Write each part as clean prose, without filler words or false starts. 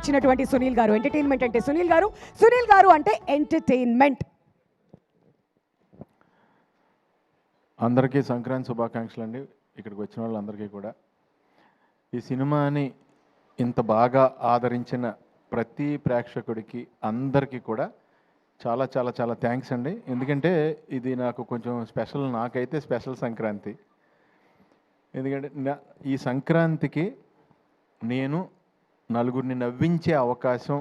వచ్చినటువంటి సునీల్ గారు. ఎంటర్టైన్మెంట్ అంటే సునీల్ గారు, సునీల్ గారు అంటే ఎంటర్టైన్మెంట్. అందరికీ సంక్రాంతి శుభాకాంక్షలు అండి. ఇక్కడికి వచ్చిన వాళ్ళందరికీ కూడా ఈ సినిమాని ఇంత బాగా ఆదరించిన ప్రతి ప్రేక్షకుడికి అందరికీ కూడా చాలా చాలా చాలా థ్యాంక్స్ అండి. ఎందుకంటే ఇది నాకు కొంచెం స్పెషల్, నాకైతే స్పెషల్ సంక్రాంతి. ఎందుకంటే ఈ సంక్రాంతికి నేను నలుగురిని నవ్వించే అవకాశం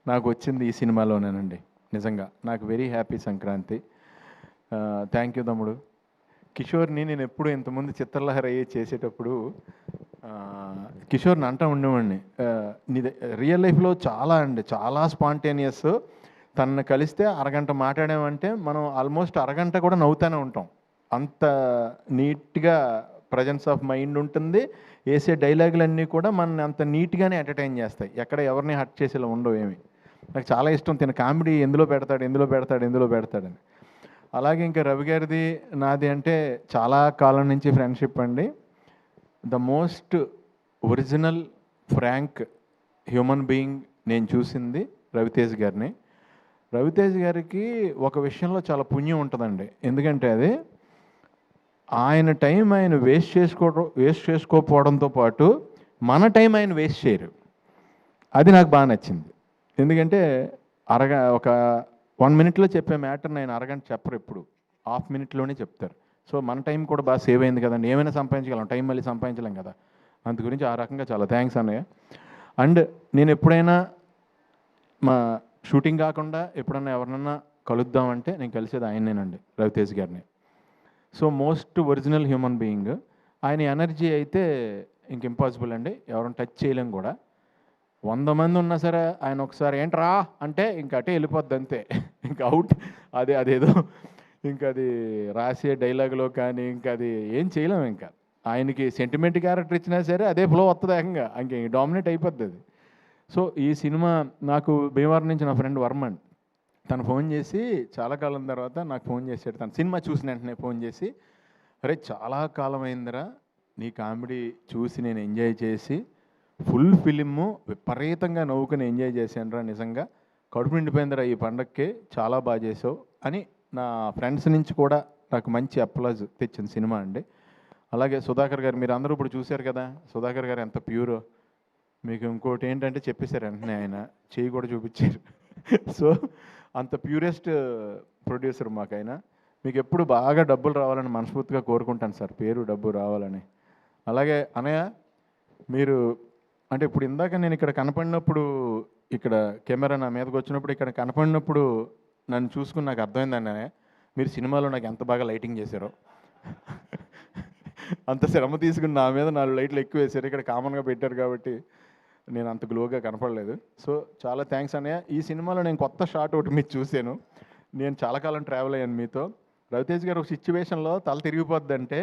నాకు వచ్చింది ఈ సినిమాలోనేనండి. నిజంగా నాకు very happy Sankranti. Thank you తమ్ముడు. కిషోర్ని నేను ఎప్పుడు ఇంతకుముందు చిత్రలహరి చేసేటప్పుడు కిషోర్ని అంటూ ఉండేవాడిని, రియల్ లైఫ్లో చాలా స్పాంటేనియస్. తనను కలిస్తే అరగంట మాట్లాడామంటే మనం ఆల్మోస్ట్ అరగంట కూడా నవ్వుతూనే ఉంటాం. అంత నీట్గా ప్రజెన్స్ ఆఫ్ మైండ్ ఉంటుంది. వేసే డైలాగులన్నీ కూడా మన అంత నీట్గానే ఎంటర్టైన్ చేస్తాయి. ఎక్కడ ఎవరిని హర్ట్ చేసేలా ఉండవు ఏమి. నాకు చాలా ఇష్టం తిన కామెడీ ఎందులో పెడతాడని. అలాగే ఇంకా రవి గారిది నాది అంటే చాలా కాలం నుంచి ఫ్రెండ్షిప్ అండి. The most original frank human being నేను చూసింది రవితేజ్ గారిని. రవితేజ్ గారికి ఒక విషయంలో చాలా పుణ్యం ఉంటుందండి. ఎందుకంటే అది ఆయన టైం ఆయన వేస్ట్ చేసుకోకపోవడంతో పాటు మన టైం ఆయన వేస్ట్ చేయరు. అది నాకు బాగా నచ్చింది. ఎందుకంటే ఒక 1 minute చెప్పే మ్యాటర్ని ఆయన అరగంట చెప్పరు, ఎప్పుడు ½ minute చెప్తారు. సో మన టైం కూడా బాగా సేవ్ అయింది కదండి. ఏమైనా సంపాదించగలం, టైం మళ్ళీ సంపాదించలేం కదా. అందు గురించి ఆ రకంగా చాలా థ్యాంక్స్ అన్నయ్య. అండ్ నేను ఎప్పుడైనా మా షూటింగ్ కాకుండా ఎప్పుడన్నా ఎవరినన్నా కలుద్దామంటే నేను కలిసేది ఆయనేనండి, రవితేజ్ గారిని. So most original human being. ఆయన ఎనర్జీ అయితే ఇంక ఇంపాసిబుల్ అండి, ఎవరైనా టచ్ చేయలేం కూడా. 100 మంది ఉన్నా సరే ఆయన ఒకసారి ఏంట్రా అంటే ఇంక అటే వెళ్ళిపోద్ది అంతే, ఇంకా అవుట్. అదేదో ఇంకా అది రాసే డైలాగులో కానీ ఇంకా అది ఏం చేయలేము. ఇంకా ఆయనకి సెంటిమెంట్ క్యారెక్టర్ ఇచ్చినా సరే అదే ఫ్లో వస్తుంది, ఏకంగా ఇంక డామినేట్ అయిపోద్ది అది. సో ఈ సినిమా నాకు భీమవరం నుంచి నా ఫ్రెండ్ వర్మన్ తను ఫోన్ చేసి చాలా కాలం తర్వాత నాకు ఫోన్ చేశాడు. తను సినిమా చూసిన వెంటనే ఫోన్ చేసి, అరే చాలా కాలం అయిందిరా నీ కామెడీ చూసి నేను ఎంజాయ్ చేసి ఫుల్ ఫిలిము విపరీతంగా నవ్వుకుని ఎంజాయ్ చేశాను రా, నిజంగా కడుపు నిండిపోయిందిరా ఈ పండగకి, చాలా బాగా చేసావు అని నా ఫ్రెండ్స్ నుంచి కూడా నాకు మంచి అప్లాజ్ తెచ్చిన సినిమా అండి. అలాగే సుధాకర్ గారు, మీరు అందరూ ఇప్పుడు చూశారు కదా సుధాకర్ గారు ఎంత ప్యూరో. మీకు ఇంకోటి ఏంటంటే చెప్పేశారు వెంటనే, ఆయన చేయి కూడా చూపించారు. సో అంత ప్యూరెస్ట్ ప్రొడ్యూసర్ మాకు ఆయన. మీకు ఎప్పుడు బాగా డబ్బులు రావాలని మనస్ఫూర్తిగా కోరుకుంటాను సార్, పేరు డబ్బు రావాలని. అలాగే అనయ్య, మీరు అంటే ఇప్పుడు ఇందాక నేను ఇక్కడ కనపడినప్పుడు, ఇక్కడ కెమెరా నా మీదకి వచ్చినప్పుడు ఇక్కడ కనపడినప్పుడు నన్ను చూసుకుని నాకు అర్థమైందండి, మీరు సినిమాలో నాకు ఎంత బాగా లైటింగ్ చేశారో. అంత శ్రమ తీసుకుని నా మీద 4 లైట్లు ఎక్కువ వేశారు. ఇక్కడ కామన్గా పెట్టారు కాబట్టి నేను అంత గ్లోగా కనపడలేదు. సో చాలా థ్యాంక్స్ అన్నయ్య. ఈ సినిమాలో నేను కొత్త షాట్ ఒకటి మీరు చూశాను. నేను చాలా కాలం ట్రావెల్ అయ్యాను మీతో. రవితేజ్ గారు ఒక సిచ్యువేషన్లో తల తిరిగిపోద్దంటే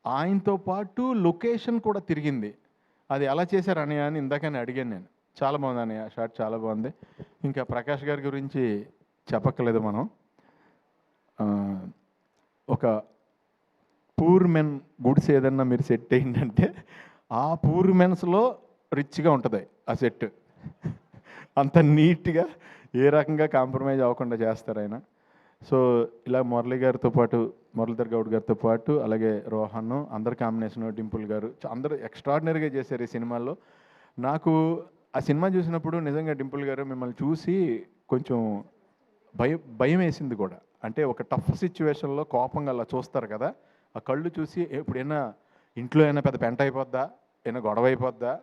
ఆయనతో పాటు లొకేషన్ కూడా తిరిగింది. అది ఎలా చేశారు అన్నయ్య అని ఇందాకనే అడిగాను నేను. చాలా బాగుంది అన్నయ్య, షాట్ చాలా బాగుంది. ఇంకా ప్రకాష్ గారి గురించి చెప్పక్కర్లేదు మనం. ఒక పూర్ మెన్ గుడ్స్ ఏదన్నా మీరు సెట్ అయిందంటే ఆ పూర్ మెన్స్లో రిచ్గా ఉంటుంది ఆ సెట్. అంత నీట్గా ఏ రకంగా కాంప్రమైజ్ అవ్వకుండా చేస్తారు ఆయన. సో ఇలా మురళీధర్ గౌడ్ గారితో పాటు అలాగే రోహన్, అందరి కాంబినేషన్, డింపుల్ గారు అందరూ ఎక్స్ట్రాడినరీగా చేశారు ఈ సినిమాలో. నాకు ఆ సినిమా చూసినప్పుడు నిజంగా డింపుల్ గారు మిమ్మల్ని చూసి కొంచెం భయం వేసింది కూడా. అంటే ఒక టఫ్ సిచ్యువేషన్లో కోపంగా అలా చూస్తారు కదా, ఆ కళ్ళు చూసి ఎప్పుడైనా ఇంట్లో అయినా పెద్ద పెంట అయిపోద్దా, ఏమైనా గొడవ అయిపోద్దా,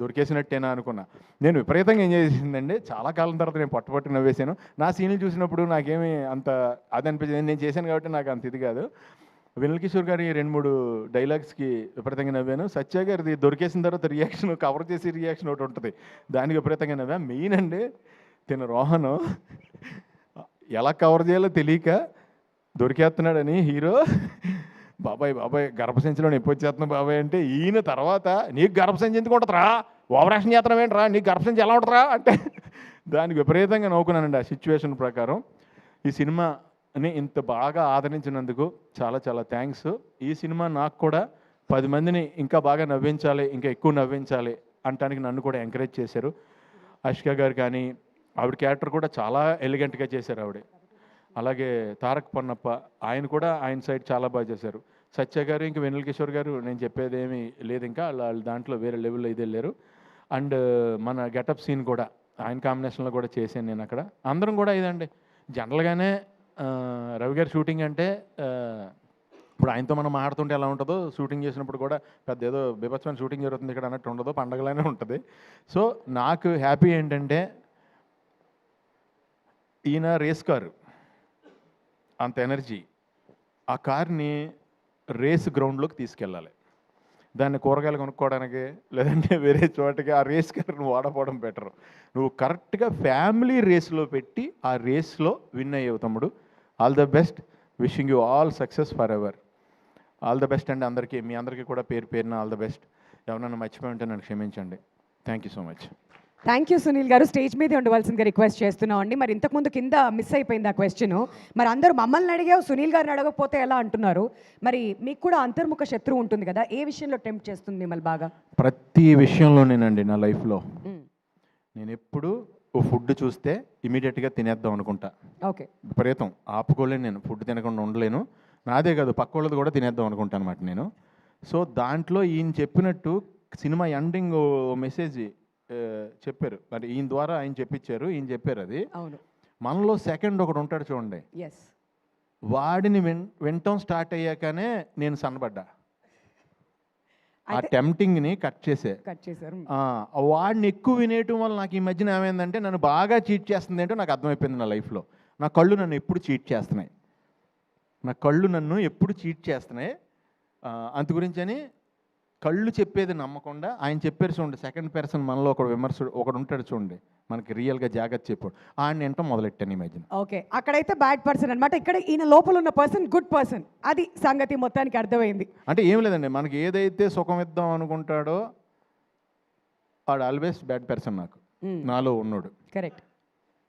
దొరికేసినట్టేనా అనుకున్నా. నేను విపరీతంగా ఎంజాయ్ చేసిందండి. చాలా కాలం తర్వాత నేను పట్టుపట్టు నవ్వేశాను. నా సీన్లు చూసినప్పుడు నాకేమీ అంత అది అనిపించింది, నేను చేశాను కాబట్టి నాకు అంత ఇది కాదు. వినల్ కిషోర్ గారి 2-3 డైలాగ్స్కి విపరీతంగా నవ్వాను. సత్య గారిది దొరికేసిన తర్వాత రియాక్షన్, కవర్ చేసి రియాక్షన్ ఒకటి ఉంటుంది, దానికి విపరీతంగా నవ్వా. మెయిన్ అండి తిన రోహన్ ఎలా కవర్ చేయాలో తెలియక దొరికేస్తున్నాడని హీరో, బాబాయ్ గర్భసంచిలో నొప్పి వచ్చేస్తున్నావు బాబాయ్ అంటే, ఈయన తర్వాత నీకు గర్భసంచి ఎందుకు ఉంటుందిరా, ఓవరాక్షన్ చేస్తున్నావు ఏంట్రా, నీకు గర్భసంచి ఎలా ఉంటుందిరా అంటే దానికి విపరీతంగా నవ్వుకున్నానండి ఆ సిచ్యువేషన్ ప్రకారం. ఈ సినిమాని ఇంత బాగా ఆదరించినందుకు చాలా చాలా థ్యాంక్స్. ఈ సినిమా నాకు కూడా 10 మందిని ఇంకా బాగా నవ్వించాలి, ఇంకా ఎక్కువ నవ్వించాలి అనటానికి నన్ను కూడా ఎంకరేజ్ చేశారు. ఆషికా గారు కానీ ఆవిడ క్యారెక్టర్ కూడా చాలా ఎలిగెంట్గా చేశారు ఆవిడ. అలాగే తారక్ పొన్నప్ప ఆయన కూడా ఆయన సైడ్ చాలా బాగా చేశారు. సత్య గారు ఇంకా వెన్నెల కిషోర్ గారు నేను చెప్పేది ఏమీ లేదు, ఇంకా వాళ్ళు దాంట్లో వేరే లెవెల్లో ఇది వెళ్ళారు. అండ్ మన గెటప్ సీన్ కూడా ఆయన కాంబినేషన్లో కూడా చేశాను నేను అక్కడ. అందరం కూడా ఇదండి జనరల్గానే రవి గారి షూటింగ్ అంటే ఇప్పుడు ఆయనతో మనం మాట్లాడుతుంటే ఎలా ఉంటుందో, షూటింగ్ చేసినప్పుడు కూడా పెద్ద ఏదో బీభత్సమైన షూటింగ్ జరుగుతుంది ఇక్కడ అన్నట్టు ఉండదు, పండగలానే ఉంటుంది. సో నాకు హ్యాపీ ఏంటంటే ఈయన రేస్ కారు అంత ఎనర్జీ, ఆ కార్ని రేస్ గ్రౌండ్లోకి తీసుకెళ్ళాలి. దాన్ని కూరగాయలు కొనుక్కోవడానికి లేదంటే వేరే చోటకి ఆ రేస్ కార్ని వాడపోవడం బెటర్. నువ్వు కరెక్ట్గా ఫ్యామిలీ రేస్లో పెట్టి ఆ రేస్లో విన్ అయ్యేవు తమ్ముడు. All the best, wishing you all success for ever. All the best అండి అందరికీ, మీ అందరికీ కూడా పేరు పేరున ఆల్ ద బెస్ట్. ఎవరైనా మర్చిపోయి ఉంటే నన్ను క్షమించండి. Thank you so much. Thank you Sunil గారు. స్టేజ్ మీదే ఉండవలసిందిగా రిక్వెస్ట్ చేస్తున్నాం అండి. మరి ఇంతకుముందు కింద మిస్ అయిపోయింది ఆ క్వశ్చన్. మరి అందరూ మమ్మల్ని అడిగావు, సునీల్ గారిని అడగకపోతే ఎలా అంటున్నారు. మరి మీకు కూడా అంతర్ముఖ శత్రువు ఉంటుంది కదా, ఏ విషయంలో టెంప్ట్ చేస్తుంది మిమ్మల్ని బాగా? ప్రతి విషయంలోనేనండి నా లైఫ్లో. నేను ఎప్పుడు ఓ ఫుడ్ చూస్తే ఇమీడియట్గా తినేద్దాం అనుకుంటా. ఓకే. విపరీతం ఆపుకోలేను, నేను ఫుడ్ తినకుండా ఉండలేను. నాదే కాదు పక్క వాళ్ళది కూడా తినేద్దాం అనుకుంటాను అనమాట నేను. సో దాంట్లో ఈయన చెప్పినట్టు సినిమా ఎండింగ్ మెసేజ్ చెప్పారు, మరి ఈయన ద్వారా ఆయన చెప్పించారు, ఈయన చెప్పారు అది. అవును. మనలో సెకండ్ ఒకడు ఉంటాడు చూడండి, ఎస్, వాడిని వినటం స్టార్ట్ అయ్యాకనే నేను సన్నబడ్డా. ఆ టెంప్టింగ్ని కట్ చేశారు. వాడిని ఎక్కువ వినేయటం వల్ల నాకు ఈ మధ్యన ఏమైందంటే నన్ను బాగా చీట్ చేస్తుంది ఏంటో నాకు అర్థమైపోయింది నా లైఫ్లో. నా కళ్ళు నన్ను ఎప్పుడు చీట్ చేస్తున్నాయి, అందు గురించని కళ్ళు చెప్పేది నమ్మకుండా ఆయన చెప్పారు చూడండి, సెకండ్ పర్సన్ మనలో ఒకడు ఉంటాడు చూడండి, మనకి రియల్గా జాగ్రత్త చెప్పాడు, ఆయన ఏంటో మొదలెట్టాను ఈ మధ్యన. ఓకే, అక్కడైతే బ్యాడ్ పర్సన్ అనమాట, ఇక్కడ ఈయన లోపల ఉన్న పర్సన్ గుడ్ పర్సన్. అది సంగతి మొత్తానికి అర్థమైంది. అంటే ఏం లేదండి, మనకి ఏదైతే సుఖం ఇద్దాం అనుకుంటాడో వాడు ఆల్వేస్ బ్యాడ్ పర్సన్ నాకు, నాలో ఉన్నాడు. కరెక్ట్.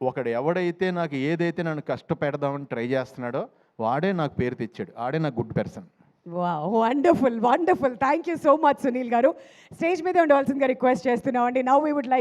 ఒకడు ఎవడైతే నాకు ఏదైతే నన్ను కష్టపెడదామని ట్రై చేస్తున్నాడో వాడే నాకు పేరు తెచ్చాడు, ఆడే నాకు good person. Wonderful wonderful. Thank you so much Sunil గారు. స్టేజ్ మీద ఉండవలసిందిగా రిక్వెస్ట్ చేస్తున్నాం అండి. Now we would like